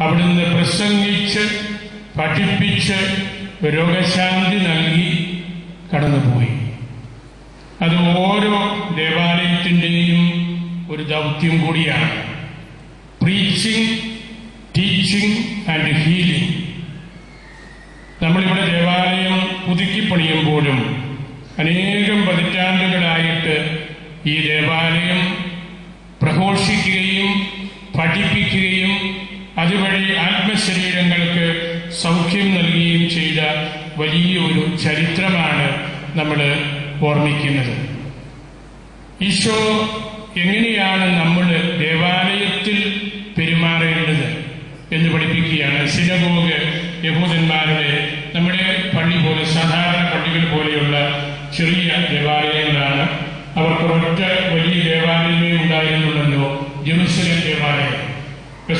അവിടുന്ന് പ്രസംഗിച്ച് പഠിപ്പിച്ച് രോഗശാന്തി നൽകി കടന്നുപോയി. അത് ഓരോ ദേവാലയത്തിൻ്റെയും ഒരു ദൗത്യം കൂടിയാണ്. Preaching, teaching and healing. നമ്മളിവിടെ ദേവാലയം പുതുക്കിപ്പണിയുമ്പോഴും അനേകം പതിറ്റാണ്ടുകളായിട്ട് ഈ ദേവാലയം പ്രഘോഷിക്കുകയും പഠിപ്പിക്കുകയും അതുവഴി ആത്മശരീരങ്ങൾക്ക് സൗഖ്യം നൽകുകയും ചെയ്ത വലിയൊരു ചരിത്രമാണ് നമ്മൾ ഓർമ്മിക്കുന്നത്. ഈശോ എങ്ങനെയാണ് നമ്മൾ ദേവാലയത്തിൽ പെരുമാറേണ്ടത് എന്ന് പഠിപ്പിക്കുകയാണ്. സിനഗോഗ് യഹൂദന്മാരുടെ, നമ്മുടെ പള്ളി പോലെ, സാധാരണ പള്ളികൾ പോലെയുള്ള ചെറിയ ദേവാലയങ്ങളാണ്. അവർക്ക് ഒരൊറ്റ വലിയ ദേവാലയമേ ഉണ്ടായിരുന്നുള്ളല്ലോ, ജെറുസലേം ദേവാലയം.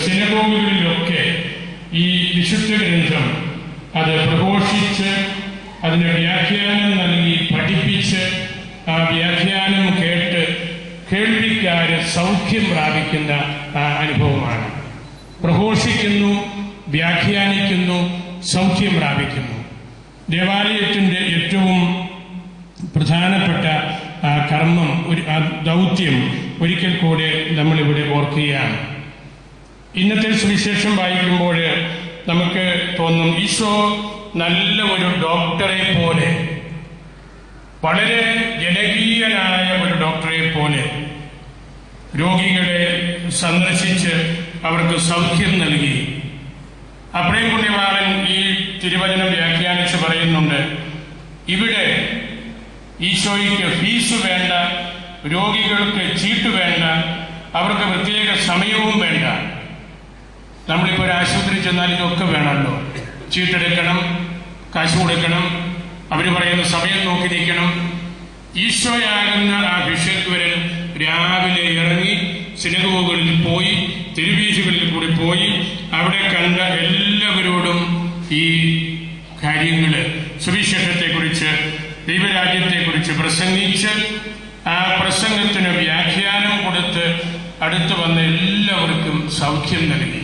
സിനഗോഗുകളിലൊക്കെ ഈ വിശുദ്ധ ഗ്രന്ഥം അത് പ്രഘോഷിച്ച് അതിന് വ്യാഖ്യാനം നൽകി പഠിപ്പിച്ച് ആ വ്യാഖ്യാനം കേട്ട് കേൾവിക്കാര് സൗഖ്യം പ്രാപിക്കുന്ന അനുഭവമാണ്. പ്രഘോഷിക്കുന്നു, വ്യാഖ്യാനിക്കുന്നു, സൗഖ്യം പ്രാപിക്കുന്നു. ദേവാലയത്തിന്റെ ഏറ്റവും പ്രധാനപ്പെട്ട കർമ്മം, ഒരു ദൗത്യം ഒരിക്കൽ കൂടെ നമ്മളിവിടെ ഓർക്കുകയാണ്. ഇന്നത്തെ സുവിശേഷം വായിക്കുമ്പോൾ നമുക്ക് തോന്നും, ഈശോ നല്ല ഒരു ഡോക്ടറെ പോലെ, വളരെ ജനകീയനായ ഒരു ഡോക്ടറെ പോലെ രോഗികളെ സന്ദർശിച്ച് അവർക്ക് സൗഖ്യം നൽകി. അബ്രഹാം പുണ്യവാളൻ ഈ തിരുവചനം വ്യാഖ്യാനിച്ച് പറയുന്നുണ്ട്, ഇവിടെ ഈശോയ്ക്ക് ഫീസ് വേണ്ട, രോഗികൾക്ക് ചീട്ട് വേണ്ട, അവർക്ക് പ്രത്യേക സമയവും വേണ്ട. നമ്മളിപ്പോൾ ഒരു ആശുപത്രി ചെന്നാൽ ഇതൊക്കെ വേണമല്ലോ. ചീട്ടെടുക്കണം, കാശ് കൊടുക്കണം, അവർ പറയുന്ന സമയം നോക്കി നിൽക്കണം. ഈശോയാകുന്ന ആ ഭിഷഗ്വരൻ രാവിലെ ഇറങ്ങി സിനഗോഗുകളിൽ പോയി, തെരുവീഥികളിൽ കൂടി പോയി, അവിടെ കണ്ട എല്ലാവരോടും ഈ കാര്യങ്ങള്, സുവിശേഷത്തെക്കുറിച്ച്, ദൈവരാജ്യത്തെക്കുറിച്ച് പ്രസംഗിച്ച് ആ പ്രസംഗത്തിന് വ്യാഖ്യാനം കൊടുത്ത് അടുത്ത് വന്ന എല്ലാവർക്കും സൗഖ്യം നൽകി.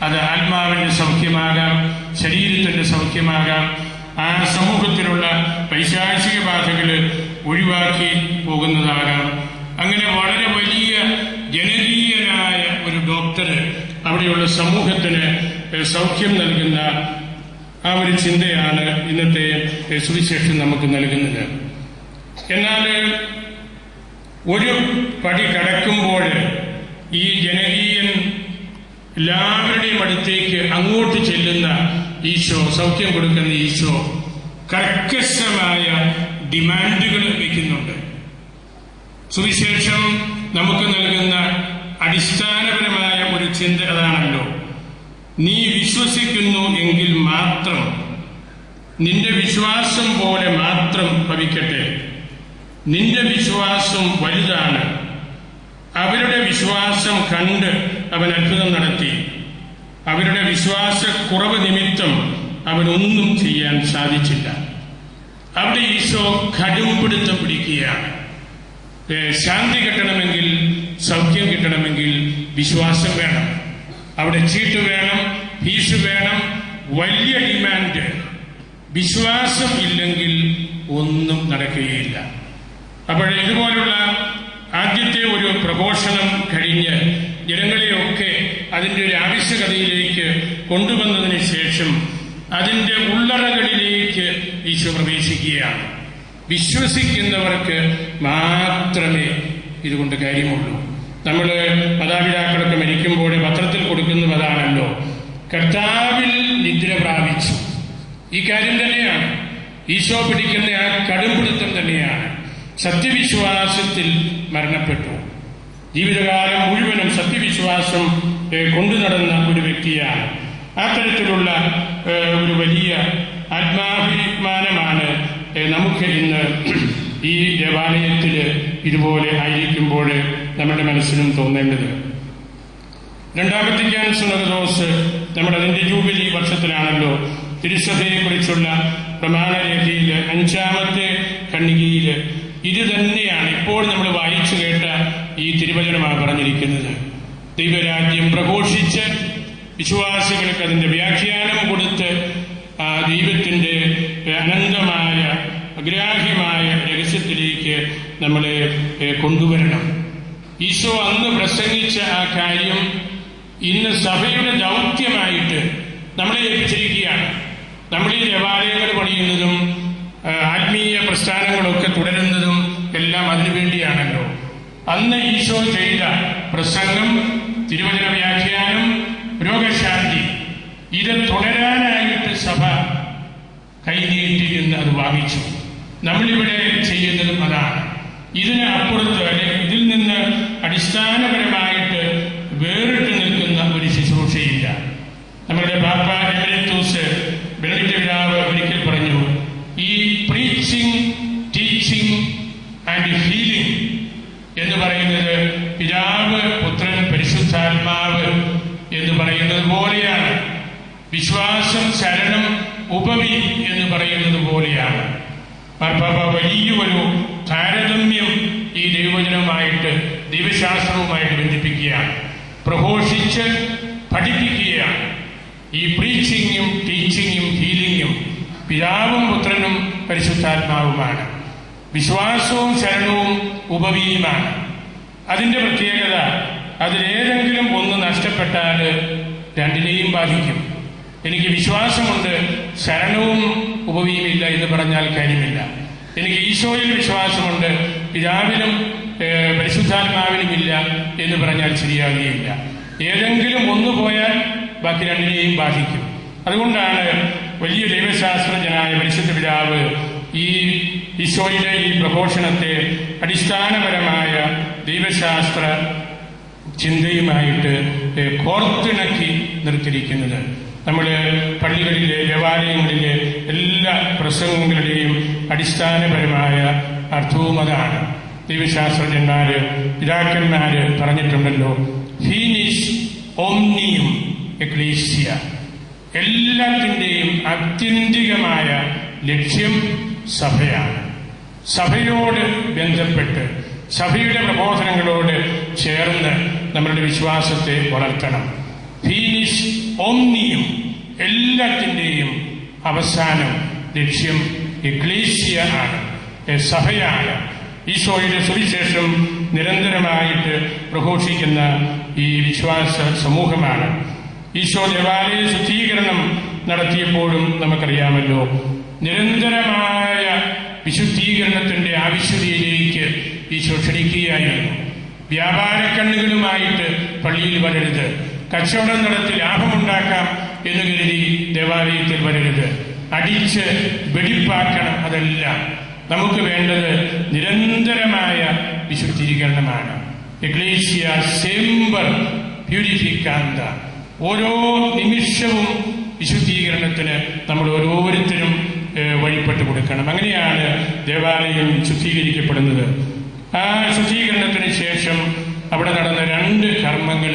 അത് ആത്മാവിന്റെ സൗഖ്യമാകാം, ശരീരത്തിന്റെ സൗഖ്യമാകാം, ആ സമൂഹത്തിലുള്ള പൈശാചിക ബാധകള് ഒഴിവാക്കി പോകുന്നതാകാം. അങ്ങനെ വളരെ വലിയ ജനകീയനായ ഒരു ഡോക്ടർ അവിടെയുള്ള സമൂഹത്തിന് സൗഖ്യം നൽകുന്ന ആ ഒരു ചിന്തയാണ് ഇന്നത്തെ സുവിശേഷം നമുക്ക് നൽകുന്നത്. എന്നാൽ ഒരു പടി കടക്കുമ്പോൾ ഈ ജനകീയൻ എല്ലാവരുടെയും അടുത്തേക്ക് അങ്ങോട്ട് ചെല്ലുന്ന ഈശോ, സൗഖ്യം കൊടുക്കുന്ന ഈശോ കർക്കശമായ ഡിമാൻഡുകൾ വയ്ക്കുന്നുണ്ട്. സുവിശേഷം നമുക്ക് നൽകുന്ന അടിസ്ഥാനപരമായ ഒരു ചിന്ത അതാണല്ലോ, നീ വിശ്വസിക്കുന്നു എങ്കിൽ മാത്രം, നിന്റെ വിശ്വാസം പോലെ മാത്രം ഭവിക്കട്ടെ. നിന്റെ വിശ്വാസം വലുതാണ്. അവരുടെ വിശ്വാസം കണ്ട് അവൻ അത്ഭുതം നടത്തി. അവരുടെ വിശ്വാസക്കുറവ് നിമിത്തം അവനൊന്നും ചെയ്യാൻ സാധിച്ചില്ല. അവിടെ ഈശോ കടുംപിടുത്തം പിടിക്കുകയാണ്. ശാന്തി കിട്ടണമെങ്കിൽ, സൗഖ്യം കിട്ടണമെങ്കിൽ വിശ്വാസം വേണം. അവിടെ ചീട്ട് വേണം, ഫീസ് വേണം, വലിയ ഡിമാൻഡ്. വിശ്വാസം ഇല്ലെങ്കിൽ ഒന്നും നടക്കുകയില്ല. അപ്പോൾ ഇതുപോലുള്ള ആദ്യത്തെ ഒരു പ്രഘോഷണം കഴിഞ്ഞ് ജനങ്ങളെയൊക്കെ അതിൻ്റെ ഒരു ആവശ്യകതയിലേക്ക് കൊണ്ടുവന്നതിന് ശേഷം അതിൻ്റെ ഉള്ളറകളിലേക്ക് ഈശോ പ്രവേശിക്കുകയാണ്. വിശ്വസിക്കുന്നവർക്ക് മാത്രമേ ഇതുകൊണ്ട് കാര്യമുള്ളൂ. നമ്മൾ മാതാപിതാക്കളൊക്കെ മരിക്കുമ്പോൾ പത്രത്തിൽ കൊടുക്കുന്നത് അതാണല്ലോ, കർത്താവിൽ നിദ്ര പ്രാപിച്ചു. ഈ കാര്യം തന്നെയാണ് ഈശോ പിടിക്കുന്ന ആ കടുംപിടുത്തം തന്നെയാണ്. സത്യവിശ്വാസത്തിൽ മരണപ്പെട്ടു. ജീവിതകാലം മുഴുവനും സത്യവിശ്വാസം കൊണ്ടു നടന്ന ഒരു വ്യക്തിയാണ്. ആ തരത്തിലുള്ള ഒരു വലിയ ആത്മാഭിമാനമാണ് നമുക്ക് ഇന്ന് ഈ ദേവാലയത്തിൽ ഇതുപോലെ ആയിരിക്കുമ്പോൾ നമ്മുടെ മനസ്സിലും തോന്നേണ്ടത്. രണ്ടാം വത്തിക്കാൻ സിനോദോസ് നമ്മുടെ അതിന്റെ ജൂബിലി വർഷത്തിലാണല്ലോ തിരുസഭയെക്കുറിച്ചുള്ള പ്രമാണരേഖയിൽ 5-ാമത്തെ ഖണ്ഡികയിൽ ഇത് തന്നെയാണ് ഇപ്പോൾ നമ്മൾ വായിച്ചു കേട്ട ഈ തിരുവചനമാണ് പറഞ്ഞിരിക്കുന്നത്. ദൈവരാജ്യം പ്രഘോഷിച്ച് വിശ്വാസികൾക്ക് അതിന്റെ വ്യാഖ്യാനം കൊടുത്ത് ആ ദൈവത്തിന്റെ അനന്തമായ അഗ്രാഹ്യമായ രഹസ്യത്തിലേക്ക് നമ്മളെ കൊണ്ടുവരണം. ഈശോ അന്ന് പ്രസംഗിച്ച ആ കാര്യം ഇന്ന് സഭയുടെ ദൗത്യമായിട്ട് നമ്മളെ ഏൽപ്പിച്ചിരിക്കുകയാണ്. നമ്മൾ ഈ ദേവാലയങ്ങൾ പണിയുന്നതും ആത്മീയ പ്രസ്ഥാനങ്ങളൊക്കെ തുടരുന്നതും എല്ലാം അതിനുവേണ്ടിയാണല്ലോ. അന്ന് ഈശോ ചെയ്ത പ്രസംഗം, തിരുവചന വ്യാഖ്യാനം, രോഗശാന്തി, ഇത് തുടരാനായിട്ട് സഭ കൈനീട്ടി എന്ന് അത് വാങ്ങിച്ചു. നമ്മളിവിടെ ചെയ്യുന്നതും അതാണ്. ഇതിന് അപ്പുറത്ത് അല്ലെങ്കിൽ ഇതിൽ നിന്ന് അടിസ്ഥാനപരമായിട്ട് വേറിട്ട് നിൽക്കുന്ന ഒരു ശുശ്രൂഷയില്ല. നമ്മുടെ പാപ്പ എമരിറ്റൂസ് ബെനഡിക്ട് പിതാവ് ഒരിക്കൽ പറഞ്ഞു, ഈ പ്രീച്ചിങ്, ടീച്ചിങ് ആൻഡ് ഹീലിംഗ് എന്ന് പറയുന്നത് പിതാവ്, പുത്രൻ, പരിശുദ്ധാത്മാവ് എന്ന് പറയുന്നത് പോലെയാണ്. വിശ്വാസം, ശരണം, ഉപവി എന്ന് പറയുന്നത് പോലെയാണ്. മാർപ്പാപ്പ വലിയൊരു താരതമ്യം ഈ ദൈവവചനവുമായിട്ട്, ദൈവശാസ്ത്രവുമായിട്ട് ബന്ധിപ്പിക്കുകയാണ്. പ്രഘോഷിച്ച് പഠിപ്പിക്കുകയാണ്. ഈ പ്രീച്ചിങ്ങും ടീച്ചിങ്ങും ഹീലിങ്ങും പിതാവും പുത്രനും പരിശുദ്ധാത്മാവുമാണ്. വിശ്വാസവും ശരണവും ഉപവിയുമാണ്. അതിന്റെ പ്രത്യേകത, അതിലേതെങ്കിലും ഒന്ന് നഷ്ടപ്പെട്ടാൽ രണ്ടിനെയും ബാധിക്കും. എനിക്ക് വിശ്വാസമുണ്ട്, ശരണവും ഉപവിയും ഇല്ല എന്ന് പറഞ്ഞാൽ കാര്യമില്ല. എനിക്ക് ഈശോയിൽ വിശ്വാസമുണ്ട്, പിതാവിലും പരിശുദ്ധാത്മാവിലും ഇല്ല എന്ന് പറഞ്ഞാൽ ശരിയാകുകയില്ല. ഏതെങ്കിലും ഒന്ന് പോയാൽ ബാക്കി രണ്ടിനെയും ബാധിക്കും. അതുകൊണ്ടാണ് വലിയ ദൈവശാസ്ത്രജ്ഞനായ പരിശുദ്ധ പിതാവ് ഈ ഈശോയുടെ ഈ പ്രഘോഷണത്തെ അടിസ്ഥാനപരമായ ദൈവശാസ്ത്ര ചിന്തയുമായിട്ട് കോർത്തിണക്കി നിർത്തിയിരിക്കുന്നത്. നമ്മുടെ പള്ളികളിലെ, ദേവാലയങ്ങളിലെ എല്ലാ പ്രസംഗങ്ങളുടെയും അടിസ്ഥാനപരമായ അർത്ഥവും അതാണ്. ദൈവശാസ്ത്രജ്ഞന്മാര്, പിതാക്കന്മാര് പറഞ്ഞിട്ടുണ്ടല്ലോ, ഫീനിസ് ഓംനിയും എക്ലീസിയ, എല്ലാത്തിൻ്റെയും ആത്യന്തികമായ ലക്ഷ്യം സഭയാണ്. സഭയോട് ബന്ധപ്പെട്ട്, സഭയുടെ പ്രബോധനങ്ങളോട് ചേർന്ന് നമ്മളുടെ വിശ്വാസത്തെ വളർത്തണം. ഫീനിസ് ഓംനിയും, എല്ലാത്തിൻ്റെയും അവസാനം ലക്ഷ്യം എക്ലീസിയ ആണ്, സഭയാണ്. ഈശോയുടെ സുവിശേഷം നിരന്തരമായിട്ട് പ്രഘോഷിക്കുന്ന ഈ വിശ്വാസ സമൂഹമാണ്. ഈശോ ദേവാലയ ശുദ്ധീകരണം നടത്തിയപ്പോഴും നമുക്കറിയാമല്ലോ, നിരന്തരമായ വിശുദ്ധീകരണത്തിന്റെ ആവശ്യതയിലേക്ക് ഈശോ ക്ഷണിക്കുകയായിരുന്നു. വ്യാപാരക്കണ്ണുകളുമായിട്ട് പള്ളിയിൽ വരരുത്, കച്ചവടം നടത്തി ലാഭമുണ്ടാക്കാം എന്ന് കരുതി ദേവാലയത്തിൽ വരരുത്, അടിച്ച് വെടിപ്പാക്കണം. അതല്ല നമുക്ക് വേണ്ടത്, നിരന്തരമായ വിശുദ്ധീകരണമാണ്. എക്ലേസിയ സെമ്പർ പ്യൂരിഫിക്കാന്ത, ഓരോ നിമിഷവും വിശുദ്ധീകരണത്തിന് നമ്മൾ ഓരോരുത്തരും വഴിപ്പെട്ട് കൊടുക്കണം. അങ്ങനെയാണ് ദേവാലയം ശുദ്ധീകരിക്കപ്പെടുന്നത്. ആ ശുദ്ധീകരണത്തിന് ശേഷം അവിടെ നടന്ന 2 കർമ്മങ്ങൾ,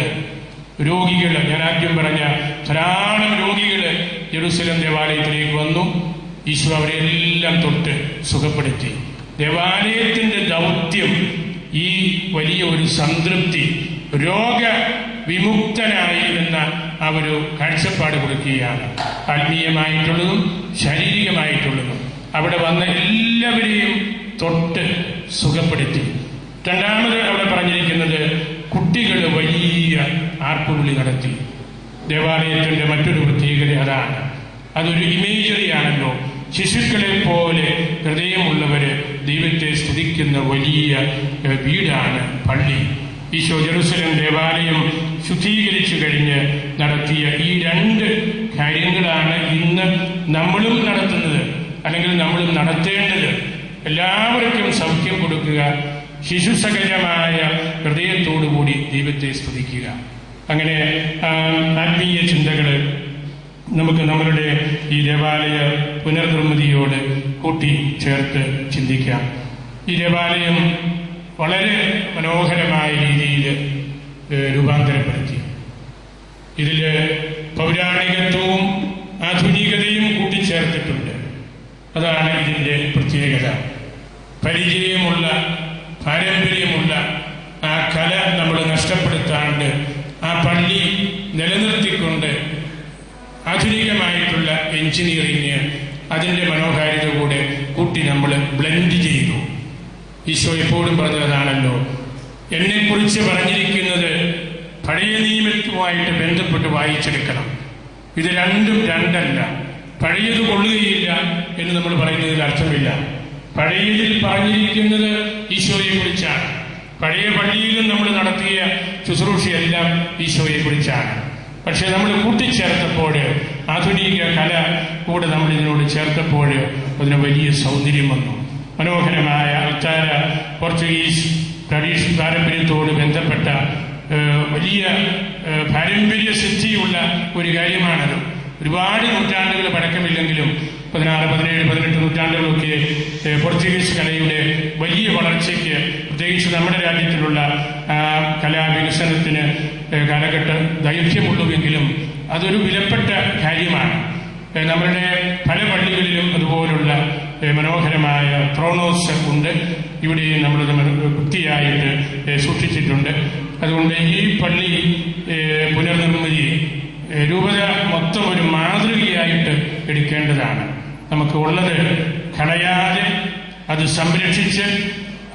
രോഗികൾ, ഞാൻ ആദ്യം പറഞ്ഞ ധാരാളം രോഗികൾ യെരൂശലേം ദേവാലയത്തിലേക്ക് വന്നു. ഈശോ അവരെല്ലാം തൊട്ട് സുഖപ്പെടുത്തി. ദേവാലയത്തിന്റെ ദൗത്യം ഈ വലിയ ഒരു സംതൃപ്തി, രോഗവിമുക്തനായി എന്ന ആ ഒരു കാഴ്ചപ്പാട് കൊടുക്കുകയാണ്. ആത്മീയമായിട്ടുള്ളതും ശാരീരികമായിട്ടുള്ളതും അവിടെ വന്ന എല്ലാവരെയും തൊട്ട് സുഖപ്പെടുത്തി. രണ്ടാമത് അവിടെ പറഞ്ഞിരിക്കുന്നത്, കുട്ടികൾ വലിയ ആർപ്പുവിളി നടത്തി. ദേവാലയത്തിന്റെ മറ്റൊരു പ്രത്യേകത അതാണ്. അതൊരു ഇമേജറിയാണല്ലോ. ശിശുക്കളെ പോലെ ഹൃദയമുള്ളവര് ദൈവത്തെ സ്തുതിക്കുന്ന വലിയ വീടാണ് പള്ളി. ഈശോ ജെറുസലേം ദേവാലയം ശുദ്ധീകരിച്ചു കഴിഞ്ഞ് നടത്തിയ ഈ 2 കാര്യങ്ങളാണ് ഇന്ന് നമ്മളും നടത്തുന്നത്, അല്ലെങ്കിൽ നമ്മളും നടത്തേണ്ടത്. എല്ലാവർക്കും സൗഖ്യം കൊടുക്കുക, ശിശുസഹജമായ ഹൃദയത്തോടുകൂടി ദൈവത്തെ സ്തുതിക്കുക. അങ്ങനെ ആത്മീയ ചിന്തകൾ നമുക്ക് നമ്മളുടെ ഈ ദേവാലയ പുനർനിർമ്മിതിയോട് കൂട്ടിച്ചേർത്ത് ചിന്തിക്കാം. ഈ ദേവാലയം വളരെ മനോഹരമായ രീതിയിൽ രൂപാന്തരപ്പെടുത്തി. ഇതിൽ പൗരാണികത്വവും ആധുനികതയും കൂട്ടിച്ചേർത്തിട്ടുണ്ട്. അതാണ് ഇതിൻ്റെ പ്രത്യേകത. പരിചയമുള്ള, പാരമ്പര്യമുള്ള ആ കല നമ്മൾ നഷ്ടപ്പെടുത്താണ്ട് ആ പള്ളി നിലനിർത്തിക്കൊണ്ട് ആധുനികമായിട്ടുള്ള എഞ്ചിനീയറിങ് അതിൻ്റെ മനോഹാരിത കൂടെ കൂട്ടി നമ്മൾ ബ്ലെൻഡ് ചെയ്തു. ഈശോ എപ്പോഴും പറഞ്ഞതാണല്ലോ, എന്നെക്കുറിച്ച് പറഞ്ഞിരിക്കുന്നത് പഴയ നിയമവുമായിട്ട് ബന്ധപ്പെട്ട് വായിച്ചെടുക്കണം. ഇത് രണ്ടും രണ്ടല്ല. പഴയത് കൊള്ളുകയില്ല എന്ന് നമ്മൾ പറയുന്നതിൽ അർത്ഥമില്ല. പഴയതിൽ പറഞ്ഞിരിക്കുന്നത് ഈശോയെ കുറിച്ചാണ്. പഴയ പള്ളിയിലും നമ്മൾ നടത്തിയ ശുശ്രൂഷയെല്ലാം ഈശോയെ കുറിച്ചാണ്. പക്ഷെ നമ്മൾ കൂട്ടിച്ചേർത്തപ്പോൾ, ആധുനിക കല കൂടെ നമ്മൾ ഇതിനോട് ചേർത്തപ്പോൾ അതിന് വലിയ സൗന്ദര്യം വന്നു. മനോഹരമായ അൾത്താര പോർച്ചുഗീസ് പാരമ്പര്യത്തോട് ബന്ധപ്പെട്ട വലിയ പാരമ്പര്യ സിദ്ധിയുള്ള ഒരു കാര്യമാണത്. ഒരുപാട് നൂറ്റാണ്ടുകൾ പഴക്കമില്ലെങ്കിലും 16, 17, 18 നൂറ്റാണ്ടുകളൊക്കെ പോർച്ചുഗീസ് കലയുടെ വലിയ വളർച്ചയ്ക്ക്, പ്രത്യേകിച്ച് നമ്മുടെ രാജ്യത്തിലുള്ള കലാവികസനത്തിന് കാലഘട്ടം ദൈർഘ്യമുള്ളുവെങ്കിലും അതൊരു വിലപ്പെട്ട കാര്യമാണ്. നമ്മളുടെ പല പള്ളികളിലും അതുപോലുള്ള മനോഹരമായ ത്രോണോസ് ഉണ്ട്. ഇവിടെ നമ്മൾ വൃത്തിയായിട്ട് സൂക്ഷിച്ചിട്ടുണ്ട്. അതുകൊണ്ട് ഈ പള്ളി പുനർനിർമ്മിതി രൂപത മൊത്തം ഒരു മാതൃകയായിട്ട് എടുക്കേണ്ടതാണ്. നമുക്ക് ഉള്ളത് കളയാതെ അത് സംരക്ഷിച്ച്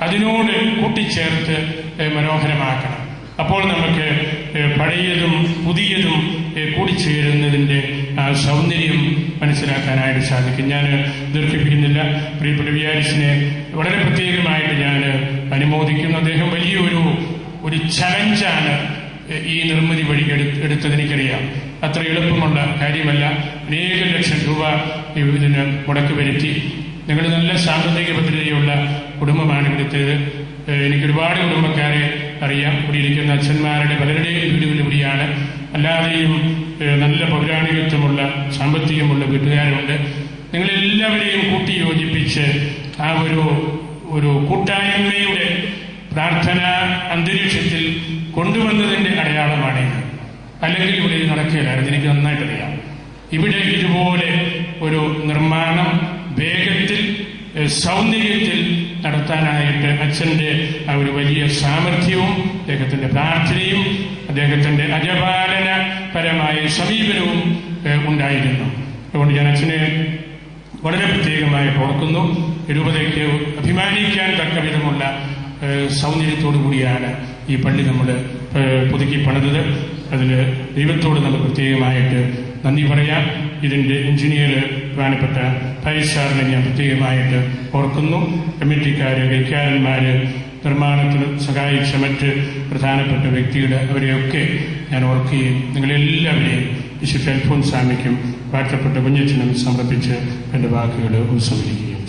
അതിനോട് കൂട്ടിച്ചേർത്ത് മനോഹരമാക്കണം. അപ്പോൾ നമുക്ക് പഴയതും പുതിയതും കൂടിച്ചേരുന്നതിൻ്റെ സൗന്ദര്യം മനസ്സിലാക്കാനായിട്ട് സാധിക്കും. ഞാൻ ദീർഘിപ്പിക്കുന്നില്ല. പ്രിയപ്പെട്ട വിയാരിസിനെ വളരെ പ്രത്യേകമായിട്ട് ഞാൻ അനുമോദിക്കുന്നു. അദ്ദേഹം വലിയൊരു ചലഞ്ചാണ് ഈ നിർമ്മിതി വഴി എടുത്തതെനിക്കറിയാം. അത്ര എളുപ്പമുള്ള കാര്യമല്ല. അനേകം ലക്ഷം രൂപ ഇതിന് മുടക്കി വരുത്തി. നിങ്ങൾ നല്ല സാമ്പത്തിക ഭദ്രതയുള്ള കുടുംബമാണ് ഇവിടുത്തേത്. എനിക്കൊരുപാട് കുടുംബക്കാരെ അറിയാം. ഇവിടെ ഇരിക്കുന്ന അച്ഛന്മാരുടെ പലരുടെയും വീടുകൾ ഇവിടെയാണ്. അല്ലാതെയും നല്ല പൗരാണികത്വമുള്ള സാമ്പത്തികമുള്ള വീട്ടുകാരുണ്ട്. നിങ്ങളെല്ലാവരെയും കൂട്ടിയോജിപ്പിച്ച് ആ ഒരു കൂട്ടായ്മയുടെ പ്രാർത്ഥന അന്തരീക്ഷത്തിൽ കൊണ്ടുവന്നതിൻ്റെ അടയാളമാണിത്. അല്ലെങ്കിൽ ഇവിടെ ഇത് നടക്കുകയില്ലായിരുന്നു. എനിക്ക് നന്നായിട്ടറിയാം. ഇവിടെ ഇതുപോലെ ഒരു നിർമ്മാണം വേഗത്തിൽ സൗന്ദര്യത്തിൽ നടത്താനായിട്ട് അച്ഛൻ്റെ ആ ഒരു വലിയ സാമർഥ്യവും അദ്ദേഹത്തിൻ്റെ പ്രാർത്ഥനയും അദ്ദേഹത്തിൻ്റെ അജപാലനപരമായ സമീപനവും ഉണ്ടായിരുന്നു. അതുകൊണ്ട് ഞാൻ അച്ഛനെ വളരെ പ്രത്യേകമായി ഓർക്കുന്നു. രൂപതയ്ക്ക് അഭിമാനിക്കാൻ തക്ക വിധമുള്ള സൗന്ദര്യത്തോടു കൂടിയാണ് ഈ പള്ളി നമ്മൾ പുതുക്കി പണിതത്. അതിൽ ദൈവത്തോട് നമ്മൾ പ്രത്യേകമായിട്ട് നന്ദി പറയാം. ഇതിൻ്റെ എഞ്ചിനീയർ പ്രധാനപ്പെട്ട ഫൈസാറിനെ ഞാൻ പ്രത്യേകമായിട്ട് ഓർക്കുന്നു. കമ്മിറ്റിക്കാർ, വൈക്കാരന്മാർ, നിർമ്മാണത്തിന് സഹായിച്ച മറ്റ് പ്രധാനപ്പെട്ട വ്യക്തികൾ, അവരെയൊക്കെ ഞാൻ ഓർക്കുകയും നിങ്ങളെല്ലാവരെയും വിശുദ്ധ അൽഫോൻസാമ്മയ്ക്കും വാഴ്ത്തപ്പെട്ട കുഞ്ഞച്ചനും സമർപ്പിച്ച് എൻ്റെ വാക്കുകൾ ഉപസംഹരിക്കുകയും